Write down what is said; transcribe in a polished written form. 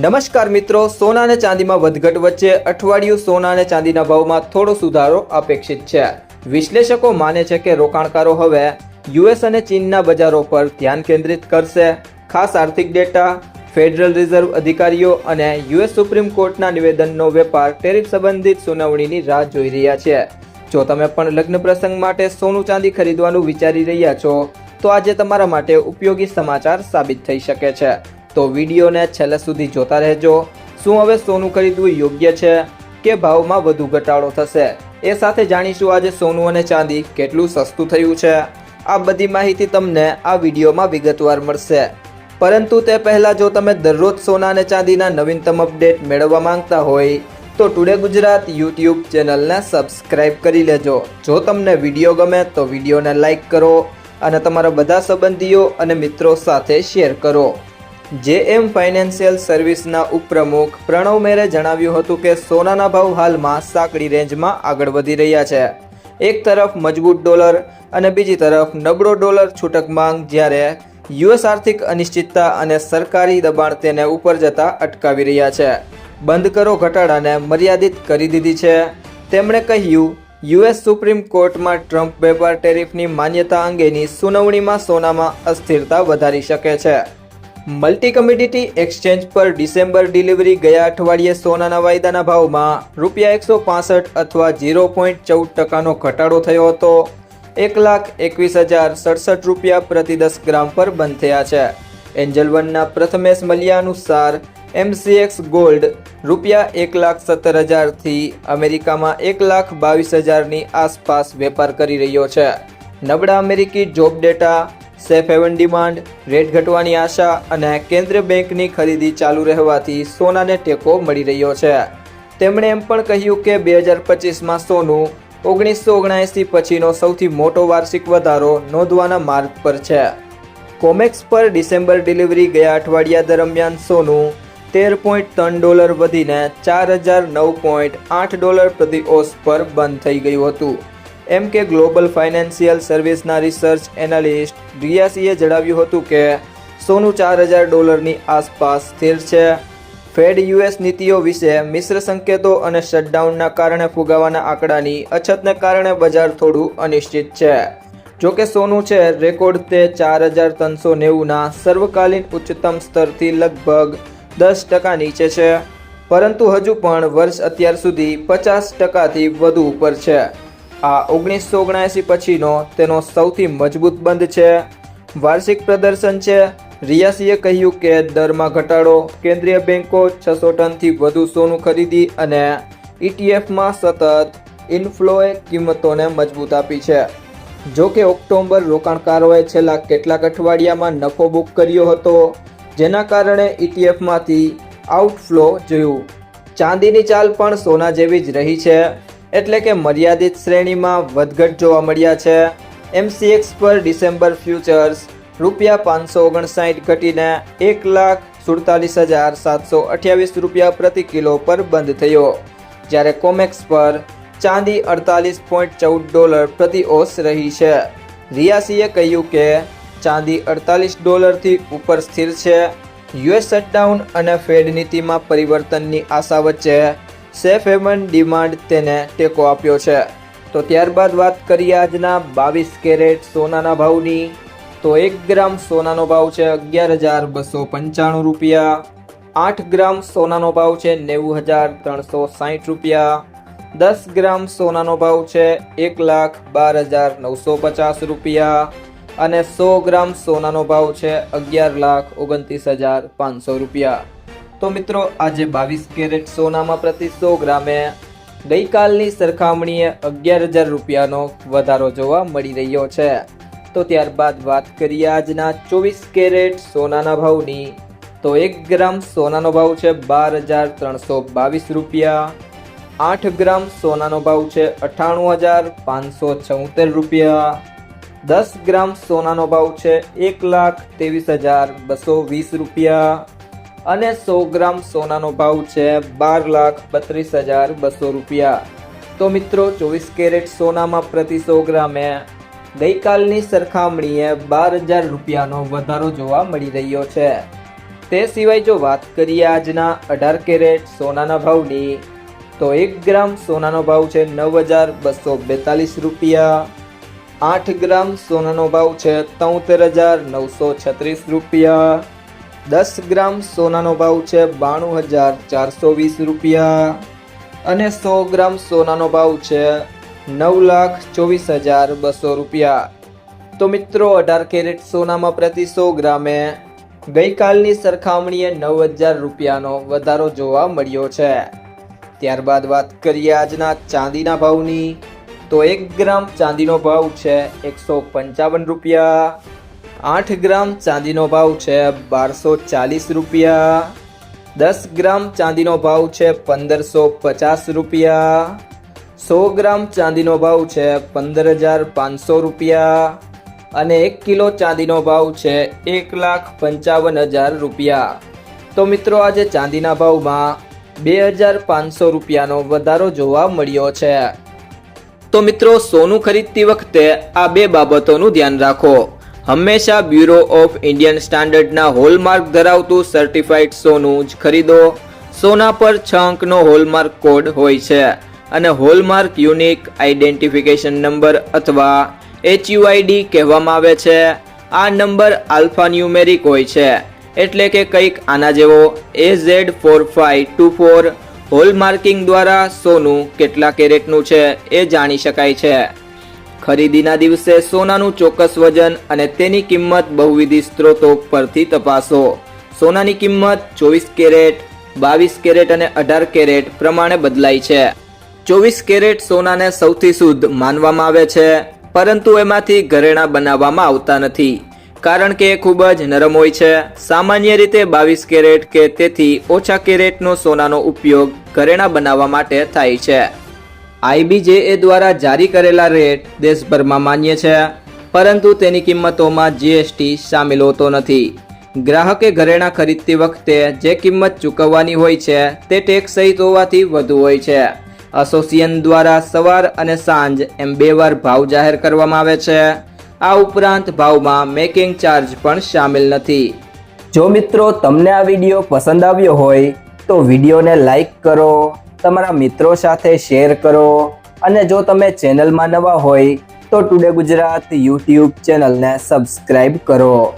નમસ્કાર મિત્રો, સોના અને ચાંદીમાં વધઘટ વચ્ચે અઠવાડિયું સોના અને ચાંદીના ભાવમાં થોડો સુધારો અપેક્ષિત છે। વિશ્લેષકો માને છે કે રોકાણકારો હવે યુએસ અને ચીનના બજારો પર ધ્યાન કેન્દ્રિત કરશે। ખાસ આર્થિક ડેટા, ફેડરલ રિઝર્વ અધિકારીઓ અને યુએસ સુપ્રીમ કોર્ટના નિવેદનનો વેપાર ટેરિફ સંબંધિત સુનાવણીની રાહ જોઈ રહ્યા છે। જો તમે પણ લગ્ન પ્રસંગ માટે સોનું ચાંદી ખરીદવાનું વિચારી રહ્યા છો તો આજે તમારા માટે ઉપયોગી સમાચાર સાબિત થઈ શકે છે। તો વિડીયોને છેલ્લે સુધી જોતા રહેજો। શું હવે સોનું ખરીદવું યોગ્ય છે કે ભાવમાં વધુ ઘટાડો થશે, એ સાથે જાણીશું આજે સોનું અને ચાંદી કેટલું સસ્તું થયું છે। આ બધી માહિતી તમને આ વિડીયોમાં વિગતવાર મળશે। પરંતુ તે પહેલાં જો તમે દરરોજ સોના અને ચાંદીના નવીનતમ અપડેટ મેળવવા માંગતા હોય તો ટુડે ગુજરાત યુટ્યુબ ચેનલને સબસ્ક્રાઇબ કરી લેજો। જો તમને વિડીયો ગમે તો વિડીયોને લાઇક કરો અને તમારા બધા સંબંધીઓ અને મિત્રો સાથે શેર કરો। જેએમ ફાઇનાન્શિયલ સર્વિસના ઉપપ્રમુખ પ્રણવ મેરે જણાવ્યું હતું કે સોનાના ભાવ હાલમાં સાંકડી રેન્જમાં આગળ વધી રહ્યા છે। એક તરફ મજબૂત ડોલર અને બીજી તરફ નબળો ડોલર છૂટક માંગ, જ્યારે યુએસ આર્થિક અનિશ્ચિતતા અને સરકારી દબાણ તેને ઉપર જતા અટકાવી રહ્યા છે। બંધ કરો ઘટાડાને મર્યાદિત કરી દીધી છે, તેમણે કહ્યું। યુએસ સુપ્રીમ કોર્ટમાં ટ્રમ્પ વેપાર ટેરિફની માન્યતા અંગેની સુનાવણીમાં સોનામાં અસ્થિરતા વધારી શકે છે। મલ્ટી કમોડિટી એક્સચેન્જ પર ડિસેમ્બર ડિલિવરી ગયા અઠવાડિયે સોનાના વાયદાના ભાવમાં ₹165 અથવા 0.14% ઘટાડો થયો હતો। ₹1,21,067 પ્રતિ 10 ગ્રામ પર બંધ થયા છે। એન્જલ વનના પ્રથમેશ મલ્યા અનુસાર MCX ગોલ્ડ ₹1,17,000 થી અમેરિકામાં $1,22,000ની આસપાસ વેપાર કરી રહ્યો છે। નબળા અમેરિકી job data, safe heaven demand, rate ઘટવાની આશા અને કેન્દ્રીય બેંકની ખરીદી ચાલુ રહેવાથી સોનાને ટેકો મળી રહ્યો છે। તેમણે એમ પણ કહ્યું કે 2025માં સોનું 1979 પછીનો સૌથી મોટો વાર્ષિક વધારો નોંધવાના માર્ગ પર છે। કોમેક્સ પર ડિસેમ્બર ડિલિવરી ગયા અઠવાડિયા દરમિયાન સોનું $13.3 વધીને $4,009.8 પ્રતિ ઓસ પર બંધ થઈ ગયું હતું। એમ કે ગ્લોબલ ફાઇનાન્શિયલ સર્વિસના રિસર્ચ એનાલિસ્ટ રિયાસીએ જણાવ્યું હતું કે સોનું $4,000ની આસપાસ સ્થિર છે। ફેડ યુએસ નીતિઓ વિશે મિશ્ર સંકેતો અને શટડાઉનના કારણે ફુગાવાના આંકડાની અછતને કારણે બજાર થોડું અનિશ્ચિત છે। જોકે સોનું છે રેકોર્ડ તે 4,390ના સર્વકાલીન ઉચ્ચતમ સ્તરથી લગભગ 10% નીચે છે, પરંતુ હજુ પણ વર્ષ અત્યાર સુધી 50%થી વધુ ઉપર છે। આ 1979 પછીનો તેનો સૌથી મજબૂત બંધ છે। વાર્ષિક પ્રદર્શન છે। રિયાસીએ કહ્યું કે દરમાં ઘટાડો, કેન્દ્રીય બેંકો 600 ટનથી વધુ સોનું ખરીદી અને ETFમાં સતત ઇનફ્લોએ કિંમતોને મજબૂત આપી છે। જો કે ઓક્ટોબર રોકાણકારોએ છેલ્લા કેટલાક અઠવાડિયામાં નફો બુક કર્યો હતો, જેના કારણે ETFમાંથી આઉટફ્લો જોયું। ચાંદીની ચાલ પણ સોના જેવી જ રહી છે, એટલે કે મર્યાદિત શ્રેણીમાં વધઘટ જોવા મળ્યા છે। MCX પર ડિસેમ્બર ફ્યુચર્સ ₹559 ઘટીને $1,47,728 પ્રતિ કિલો પર બંધ થયો, જ્યારે કોમેક્સ પર ચાંદી $48.14 પ્રતિ ઓસ રહી છે। રિયાસીએ કહ્યું કે ચાંદી $48 થી ઉપર સ્થિર છે। યુએસ શટડાઉન અને ફેડ નીતિમાં પરિવર્તનની આશા વચ્ચે સેફ હેવન ડિમાન્ડ તેને ટેકો આપ્યો છે। તો ત્યારબાદ વાત કરીએ આજના 22 કેરેટ સોનાના ભાવની। તો 1 ગ્રામ સોનાનો ભાવ છે ₹11,295। 8 ગ્રામ સોનાનો ભાવ છે ₹90,360। 10 ગ્રામ સોનાનો ભાવ છે ₹1,12,950 અને 100 ગ્રામ સોનાનો ભાવ છે ₹11,29,500। તો મિત્રો, આજે 22 કેરેટ સોનામાં પ્રતિ 100 ગ્રામે ગઈકાલની સરખામણીએ ₹11,000નો વધારો જોવા મળી રહ્યો છે। તો ત્યારબાદ વાત કરીએ આજના 24 કેરેટ સોનાના ભાવની। તો 1 ગ્રામ સોનાનો ભાવ છે ₹12,322। 8 ગ્રામ સોનાનો ભાવ છે ₹98,576। 10 ગ્રામ સોનાનો ભાવ છે ₹1,23,220 અને 100 ગ્રામ સોનાનો ભાવ છે ₹12,32,200। તો મિત્રો, 24 કેરેટ સોનામાં પ્રતિ 100 ગ્રામે ગઈકાલની સરખામણીએ ₹12,000નો વધારો જોવા મળી રહ્યો છે। તે સિવાય જો વાત કરીએ આજના 18 કેરેટ સોનાના ભાવની, તો 1 ગ્રામ સોનાનો ભાવ છે 9,242 રૂપિયા, 8 ગ્રામ સોનાનો ભાવ છે 73,936 રૂપિયા, 10 ગ્રામ સોનાનો ભાવ છે 92,420 રૂપિયા અને 100 ગ્રામ સોનાનો ભાવ છે 9,24,200 રૂપિયા. તો મિત્રો 18 કેરેટ સોનામાં પ્રતિ 100 ગ્રામે ગઈકાલની સરખામણીએ 9,000 રૂપિયાનો વધારો જોવા મળ્યો છે. ત્યારબાદ વાત કરીએ આજના ચાંદીના ભાવની, તો 1 ગ્રામ ચાંદીનો ભાવ છે 155 રૂપિયા, 8 ગ્રામ ચાંદીનો ભાવ છે 1,240 રૂપિયા, 10 ગ્રામ ચાંદીનો ભાવ છે 1,550 રૂપિયા, 100 ગ્રામ ચાંદીનો ભાવ છે 15,500 રૂપિયા અને 1 કિલો ચાંદીનો ભાવ છે 1,55,000 રૂપિયા. તો મિત્રો આજે ચાંદીના ભાવમાં 2,500 રૂપિયાનો વધારો જોવા મળ્યો છે. તો મિત્રો સોનું ખરીદતી વખતે આ બે બાબતોનું ધ્યાન રાખો. હંમેશા બ્યુરો ઓફ ઇન્ડિયન સ્ટાન્ડર્ડના હોલમાર્ક ધરાવતું સર્ટિફાઈડ સોનું જ ખરીદો. સોના પર 6 અંકનો હોલમાર્ક કોડ હોય છે અને હોલમાર્ક યુનિક આઇડેન્ટિફિકેશન નંબર અથવા HUID કહેવામાં આવે છે. આ નંબર આલ્ફા ન્યુમેરિક હોય છે, એટલે કે કંઈક આના જેવો AZ4524. હોલમાર્કિંગ દ્વારા સોનું કેટલા કેરેટનું છે એ જાણી શકાય છે. ખરીદીના દિવસે સોનાનું ચોક્કસ વજન અને તેની કિંમત બહુવિધ સ્ત્રોતો પરથી તપાસો. સોનાની કિંમત 24 કેરેટ, 22 કેરેટ અને 18 કેરેટ પ્રમાણે બદલાય છે. 24 કેરેટ સોનાને સૌથી શુદ્ધ માનવામાં આવે છે, પરંતુ એમાંથી ઘરેણાં બનાવવામાં આવતા નથી, કારણ કે એ ખૂબ જ નરમ હોય છે. સામાન્ય રીતે 22 કેરેટ કે તેથી ઓછા કેરેટનો સોનાનો ઉપયોગ ઘરેણાં બનાવવા માટે થાય છે. IBJA દ્વારા જારી કરેલા રેટ દેશભરમાં માન્ય છે, પરંતુ તેની કિંમતોમાં GST સામેલ હોતો નથી. ગ્રાહકે ઘરેણાં ખરીદતી વખતે જે કિંમત ચૂકવવાની હોય છે તે ટેક્સ સહિત હોવાથી વધુ હોય છે. એસોસિએશન દ્વારા સવાર અને સાંજ એમ 2 વાર ભાવ જાહેર કરવામાં આવે છે. આ ઉપરાંત ભાવમાં મેકિંગ ચાર્જ પણ સામેલ નથી. જો મિત્રો તમને આ વિડીયો પસંદ આવ્યો હોય તો વિડીયોને લાઈક કરો, તમારા મિત્રો સાથે શેર કરો અને જો તમે ચેનલમાં નવા હોય તો ટુડે ગુજરાત YouTube ચેનલને સબસ્ક્રાઇબ કરો.